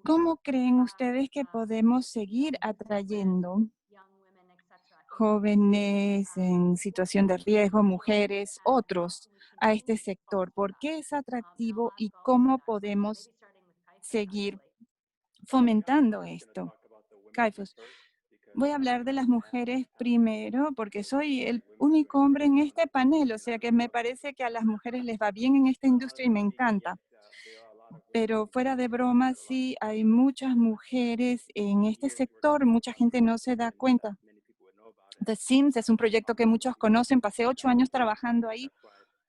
¿Cómo creen ustedes que podemos seguir atrayendo jóvenes en situación de riesgo, mujeres, otros a este sector? ¿Por qué es atractivo y cómo podemos seguir fomentando esto? CAIFOS, voy a hablar de las mujeres primero porque soy el único hombre en este panel, o sea que me parece que a las mujeres les va bien en esta industria y me encanta. Pero fuera de broma, sí, hay muchas mujeres en este sector, mucha gente no se da cuenta. The Sims es un proyecto que muchos conocen, pasé 8 años trabajando ahí.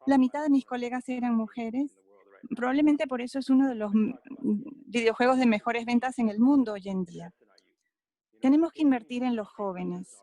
La mitad de mis colegas eran mujeres. Probablemente por eso es uno de los videojuegos de mejores ventas en el mundo hoy en día. Tenemos que invertir en los jóvenes.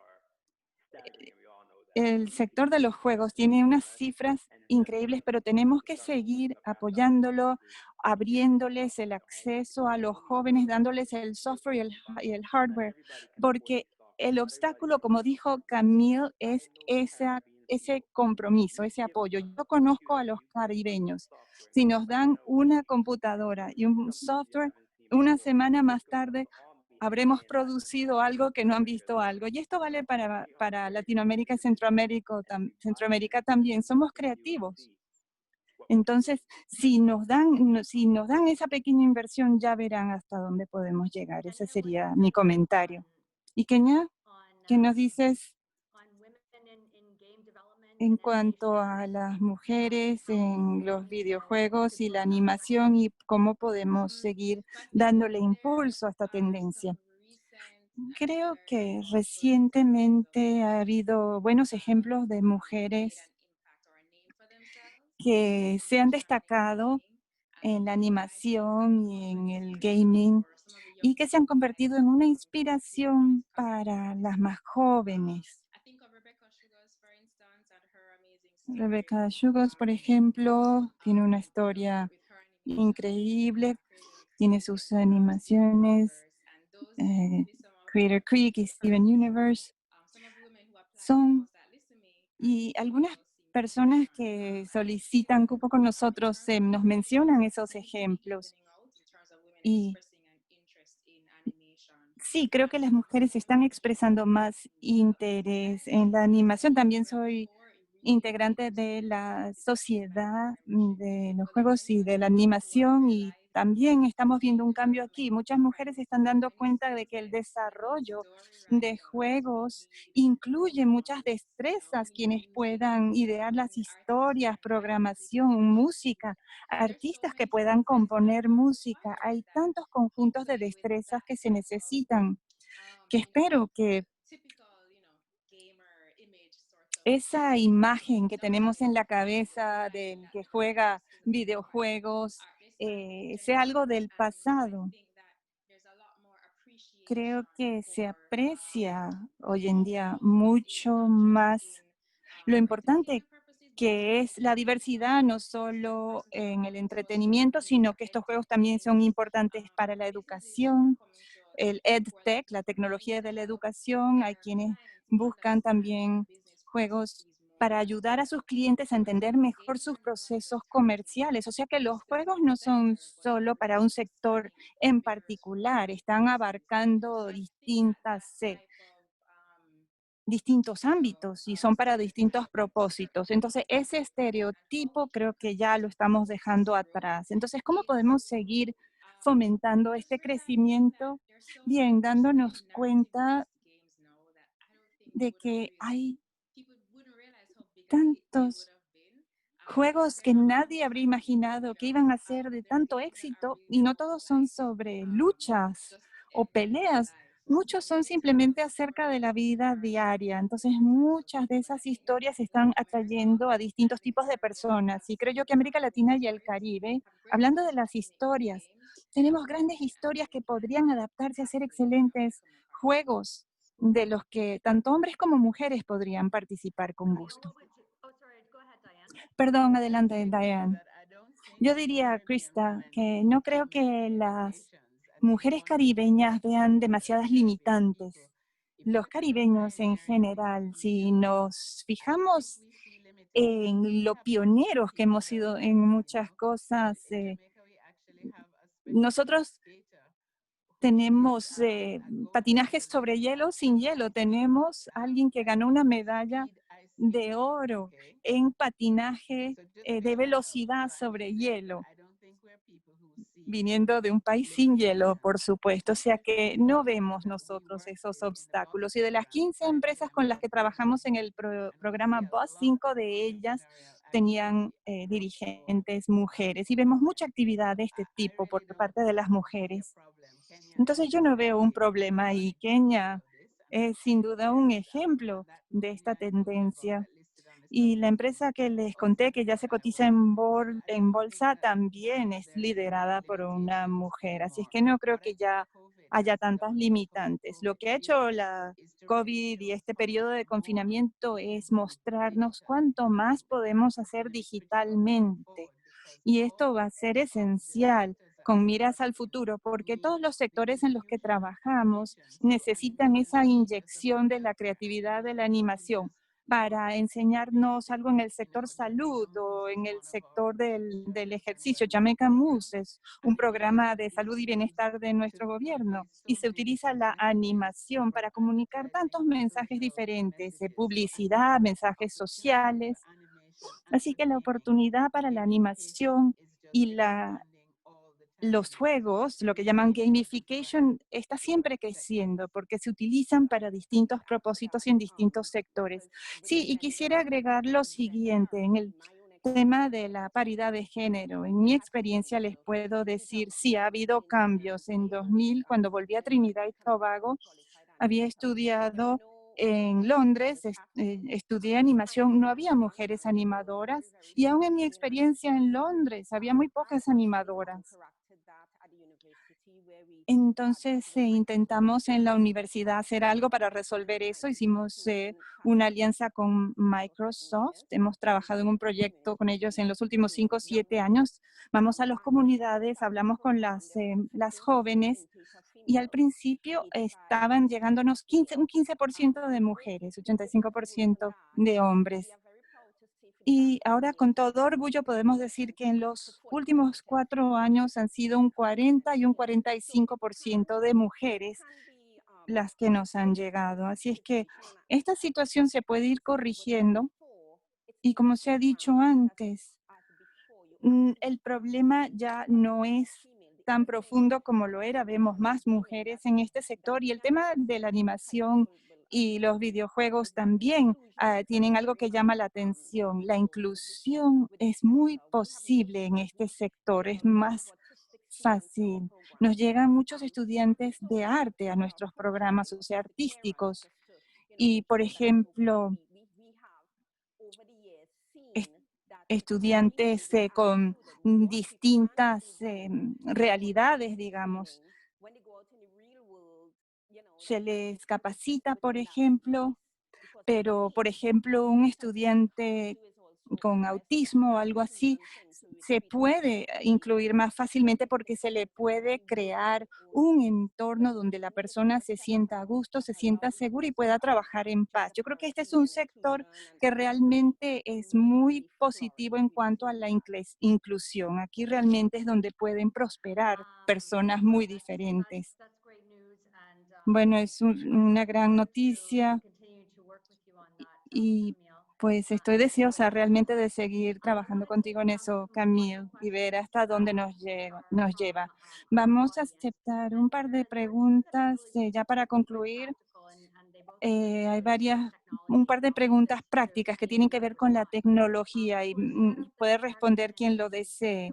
El sector de los juegos tiene unas cifras increíbles, pero tenemos que seguir apoyándolo, abriéndoles el acceso a los jóvenes, dándoles el software y el hardware, porque el obstáculo, como dijo Camille, es ese compromiso, ese apoyo. Yo conozco a los caribeños. Si nos dan una computadora y un software, una semana más tarde habremos producido algo que no han visto algo. Y esto vale para Latinoamérica y Centroamérica también. Somos creativos. Entonces, si nos dan esa pequeña inversión, ya verán hasta dónde podemos llegar. Ese sería mi comentario. Y Kenia, ¿qué nos dices en cuanto a las mujeres en los videojuegos y la animación y cómo podemos seguir dándole impulso a esta tendencia? Creo que recientemente ha habido buenos ejemplos de mujeres que se han destacado en la animación y en el gaming y que se han convertido en una inspiración para las más jóvenes. Rebecca Sugos, por ejemplo, tiene una historia increíble, tiene sus animaciones, Creator Creek y Steven Universe. Y algunas personas que solicitan cupo con nosotros nos mencionan esos ejemplos. Y sí, creo que las mujeres están expresando más interés en la animación. También soy integrante de la sociedad de los juegos y de la animación y también estamos viendo un cambio aquí. Muchas mujeres se están dando cuenta de que el desarrollo de juegos incluye muchas destrezas, quienes puedan idear las historias, programación, música, artistas que puedan componer música. Hay tantos conjuntos de destrezas que se necesitan, que espero que esa imagen que tenemos en la cabeza del que juega videojuegos sea algo del pasado. Creo que se aprecia hoy en día mucho más lo importante que es la diversidad, no solo en el entretenimiento, sino que estos juegos también son importantes para la educación, el EdTech, la tecnología de la educación. Hay quienes buscan también juegos para ayudar a sus clientes a entender mejor sus procesos comerciales. O sea que los juegos no son solo para un sector en particular, están abarcando distintos ámbitos y son para distintos propósitos. Entonces, ese estereotipo creo que ya lo estamos dejando atrás. Entonces, ¿cómo podemos seguir fomentando este crecimiento? Bien, dándonos cuenta de que hay tantos juegos que nadie habría imaginado que iban a ser de tanto éxito y no todos son sobre luchas o peleas. Muchos son simplemente acerca de la vida diaria. Entonces, muchas de esas historias están atrayendo a distintos tipos de personas. Y creo yo que América Latina y el Caribe, hablando de las historias, tenemos grandes historias que podrían adaptarse a ser excelentes juegos de los que tanto hombres como mujeres podrían participar con gusto. Perdón, adelante, Diane. Yo diría, Krista, que no creo que las mujeres caribeñas vean demasiadas limitantes. Los caribeños en general, si nos fijamos en lo pioneros que hemos sido en muchas cosas, nosotros tenemos patinajes sobre hielo, sin hielo. Tenemos alguien que ganó una medalla de oro en patinaje de velocidad sobre hielo, viniendo de un país sin hielo, por supuesto. O sea que no vemos nosotros esos obstáculos. Y de las 15 empresas con las que trabajamos en el programa BUS, 5 de ellas tenían dirigentes mujeres. Y vemos mucha actividad de este tipo por parte de las mujeres. Entonces yo no veo un problema y Kenia es sin duda un ejemplo de esta tendencia. Y la empresa que les conté que ya se cotiza en bolsa también es liderada por una mujer. Así es que no creo que ya haya tantas limitantes. Lo que ha hecho la COVID y este periodo de confinamiento es mostrarnos cuánto más podemos hacer digitalmente. Y esto va a ser esencial con miras al futuro, porque todos los sectores en los que trabajamos necesitan esa inyección de la creatividad de la animación para enseñarnos algo en el sector salud o en el sector del ejercicio. Jamaica Moose es un programa de salud y bienestar de nuestro gobierno y se utiliza la animación para comunicar tantos mensajes diferentes de publicidad, mensajes sociales. Así que la oportunidad para la animación y los juegos, lo que llaman gamification, está siempre creciendo porque se utilizan para distintos propósitos y en distintos sectores. Sí, y quisiera agregar lo siguiente en el tema de la paridad de género. En mi experiencia les puedo decir, sí, ha habido cambios. En 2000, cuando volví a Trinidad y Tobago, había estudiado en Londres, estudié animación, no había mujeres animadoras y aún en mi experiencia en Londres había muy pocas animadoras. Entonces intentamos en la universidad hacer algo para resolver eso. Hicimos una alianza con Microsoft. Hemos trabajado en un proyecto con ellos en los últimos 5 o 7 años. Vamos a las comunidades, hablamos con las jóvenes y al principio estaban llegándonos un 15% de mujeres, 85% de hombres. Y ahora con todo orgullo podemos decir que en los últimos 4 años han sido un 40 y un 45% de mujeres las que nos han llegado. Así es que esta situación se puede ir corrigiendo y como se ha dicho antes, el problema ya no es tan profundo como lo era. Vemos más mujeres en este sector y el tema de la animación y los videojuegos también tienen algo que llama la atención. La inclusión es muy posible en este sector, es más fácil. Nos llegan muchos estudiantes de arte a nuestros programas, o sea, artísticos. Y, por ejemplo, estudiantes con distintas realidades, digamos. Se les capacita, por ejemplo, pero, por ejemplo, un estudiante con autismo o algo así, se puede incluir más fácilmente porque se le puede crear un entorno donde la persona se sienta a gusto, se sienta segura y pueda trabajar en paz. Yo creo que este es un sector que realmente es muy positivo en cuanto a la inclusión. Aquí realmente es donde pueden prosperar personas muy diferentes. Bueno, es una gran noticia y pues estoy deseosa realmente de seguir trabajando contigo en eso, Camille, y ver hasta dónde nos lleva. Vamos a aceptar un par de preguntas ya para concluir. Hay un par de preguntas prácticas que tienen que ver con la tecnología y puede responder quien lo desee.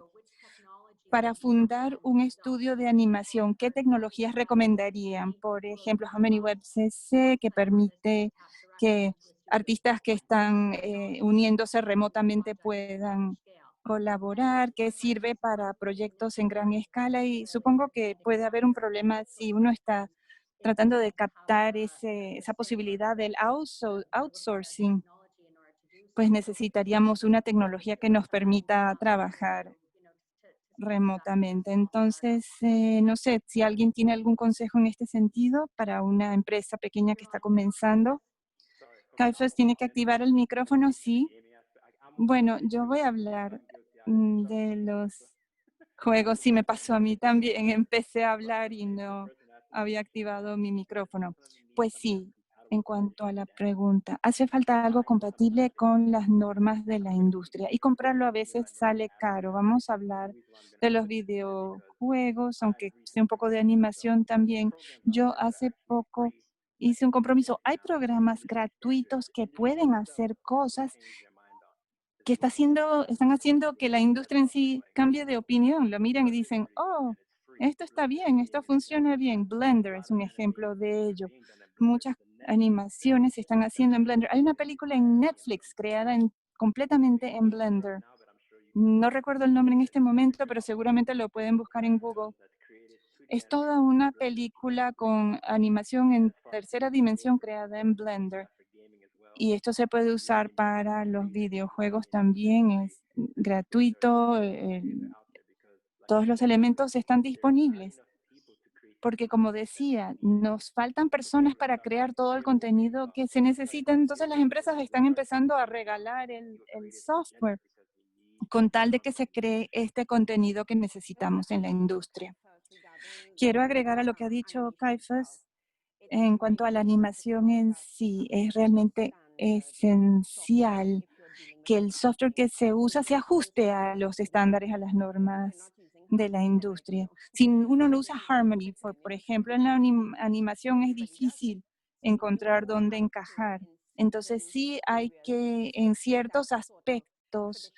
Para fundar un estudio de animación, ¿qué tecnologías recomendarían? Por ejemplo, How Many Web CC, que permite que artistas que están uniéndose remotamente puedan colaborar, que sirve para proyectos en gran escala y supongo que puede haber un problema si uno está tratando de captar esa posibilidad del outsourcing, pues necesitaríamos una tecnología que nos permita trabajar remotamente. Entonces, no sé si alguien tiene algún consejo en este sentido para una empresa pequeña que está comenzando. Kaifes tiene que activar el micrófono, sí. Bueno, yo voy a hablar de los juegos. Sí, me pasó a mí también. Empecé a hablar y no había activado mi micrófono. Pues sí, en cuanto a la pregunta, hace falta algo compatible con las normas de la industria y comprarlo a veces sale caro. Vamos a hablar de los videojuegos, aunque sea un poco de animación también. Yo hace poco hice un compromiso. Hay programas gratuitos que pueden hacer cosas que están haciendo que la industria en sí cambie de opinión. Lo miran y dicen, oh, esto está bien, esto funciona bien. Blender es un ejemplo de ello. Muchas animaciones se están haciendo en Blender. Hay una película en Netflix creada completamente en Blender. No recuerdo el nombre en este momento, pero seguramente lo pueden buscar en Google. Es toda una película con animación en tercera dimensión creada en Blender. Y esto se puede usar para los videojuegos también, es gratuito, todos los elementos están disponibles. Porque como decía, nos faltan personas para crear todo el contenido que se necesita, entonces las empresas están empezando a regalar el software con tal de que se cree este contenido que necesitamos en la industria. Quiero agregar a lo que ha dicho Kaifas en cuanto a la animación en sí. Es realmente esencial que el software que se usa se ajuste a los estándares, a las normas de la industria. Si uno no usa Harmony, por ejemplo, en la animación es difícil encontrar dónde encajar. Entonces sí hay que, en ciertos aspectos,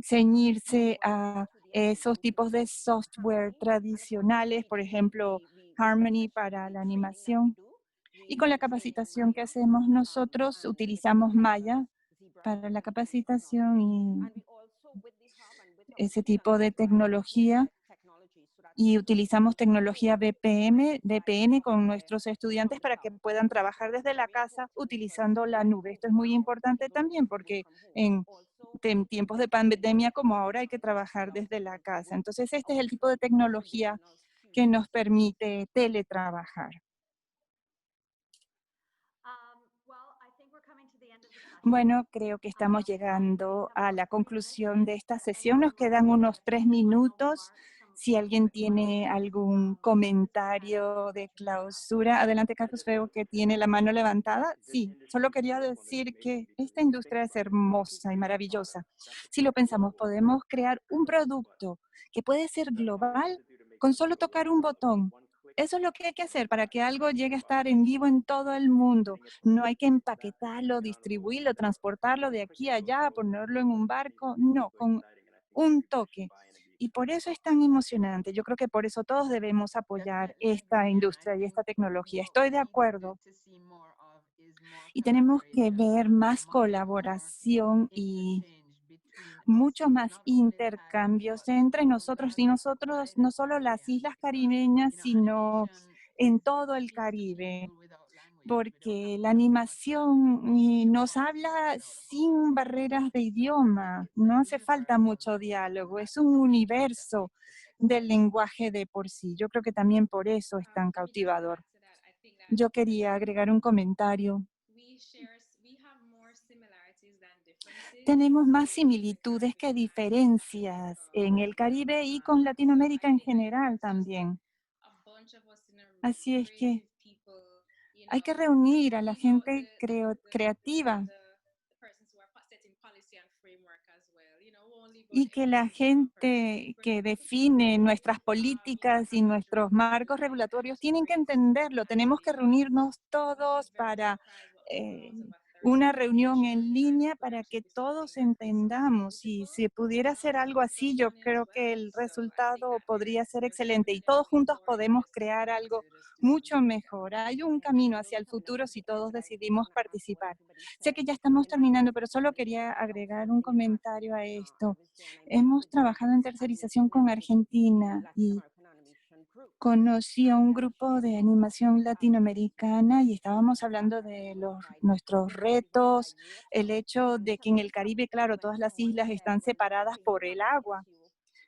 ceñirse a esos tipos de software tradicionales, por ejemplo, Harmony para la animación. Y con la capacitación que hacemos nosotros, utilizamos Maya para la capacitación y ese tipo de tecnología. Y utilizamos tecnología VPN con nuestros estudiantes para que puedan trabajar desde la casa utilizando la nube. Esto es muy importante también porque en tiempos de pandemia como ahora hay que trabajar desde la casa. Entonces, este es el tipo de tecnología que nos permite teletrabajar. Bueno, creo que estamos llegando a la conclusión de esta sesión. Nos quedan unos 3 minutos. Si alguien tiene algún comentario de clausura. Adelante, Carlos, veo que tiene la mano levantada. Sí, solo quería decir que esta industria es hermosa y maravillosa. Si lo pensamos, podemos crear un producto que puede ser global con solo tocar un botón. Eso es lo que hay que hacer para que algo llegue a estar en vivo en todo el mundo. No hay que empaquetarlo, distribuirlo, transportarlo de aquí a allá, ponerlo en un barco. No, con un toque. Y por eso es tan emocionante. Yo creo que por eso todos debemos apoyar esta industria y esta tecnología. Estoy de acuerdo. Y tenemos que ver más colaboración y muchos más intercambios entre nosotros y nosotros, no solo las islas caribeñas, sino en todo el Caribe, porque la animación nos habla sin barreras de idioma, no hace falta mucho diálogo, es un universo del lenguaje de por sí. Yo creo que también por eso es tan cautivador. Yo quería agregar un comentario. Tenemos más similitudes que diferencias en el Caribe y con Latinoamérica en general también. Así es que hay que reunir a la gente creativa y que la gente que define nuestras políticas y nuestros marcos regulatorios tienen que entenderlo. Tenemos que reunirnos todos para una reunión en línea para que todos entendamos. Y si pudiera hacer algo así, yo creo que el resultado podría ser excelente y todos juntos podemos crear algo mucho mejor. Hay un camino hacia el futuro si todos decidimos participar. Sé que ya estamos terminando, pero solo quería agregar un comentario a esto. Hemos trabajado en tercerización con Argentina y conocí a un grupo de animación latinoamericana y estábamos hablando de nuestros retos, el hecho de que en el Caribe, claro, todas las islas están separadas por el agua.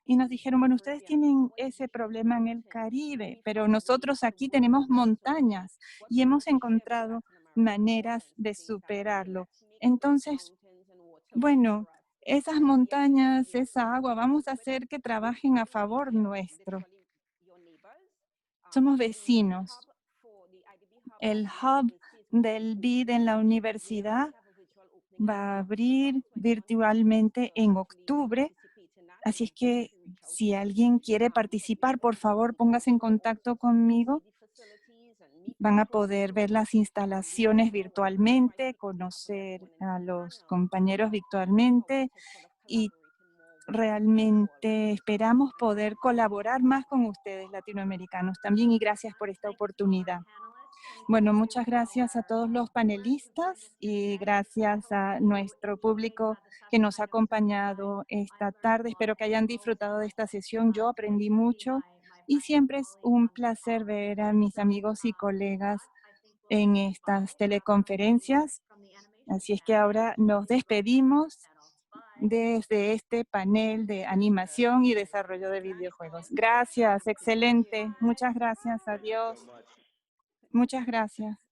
Y nos dijeron, bueno, ustedes tienen ese problema en el Caribe, pero nosotros aquí tenemos montañas y hemos encontrado maneras de superarlo. Entonces, bueno, esas montañas, esa agua, vamos a hacer que trabajen a favor nuestro. Somos vecinos. El hub del BID en la universidad va a abrir virtualmente en octubre. Así es que si alguien quiere participar, por favor, póngase en contacto conmigo. Van a poder ver las instalaciones virtualmente, conocer a los compañeros virtualmente y realmente esperamos poder colaborar más con ustedes latinoamericanos también y gracias por esta oportunidad. Bueno, muchas gracias a todos los panelistas y gracias a nuestro público que nos ha acompañado esta tarde. Espero que hayan disfrutado de esta sesión. Yo aprendí mucho Y siempre es un placer ver a mis amigos y colegas en estas teleconferencias. Así es que ahora nos despedimos desde este panel de animación y desarrollo de videojuegos. Gracias, excelente. Muchas gracias, adiós. Muchas gracias.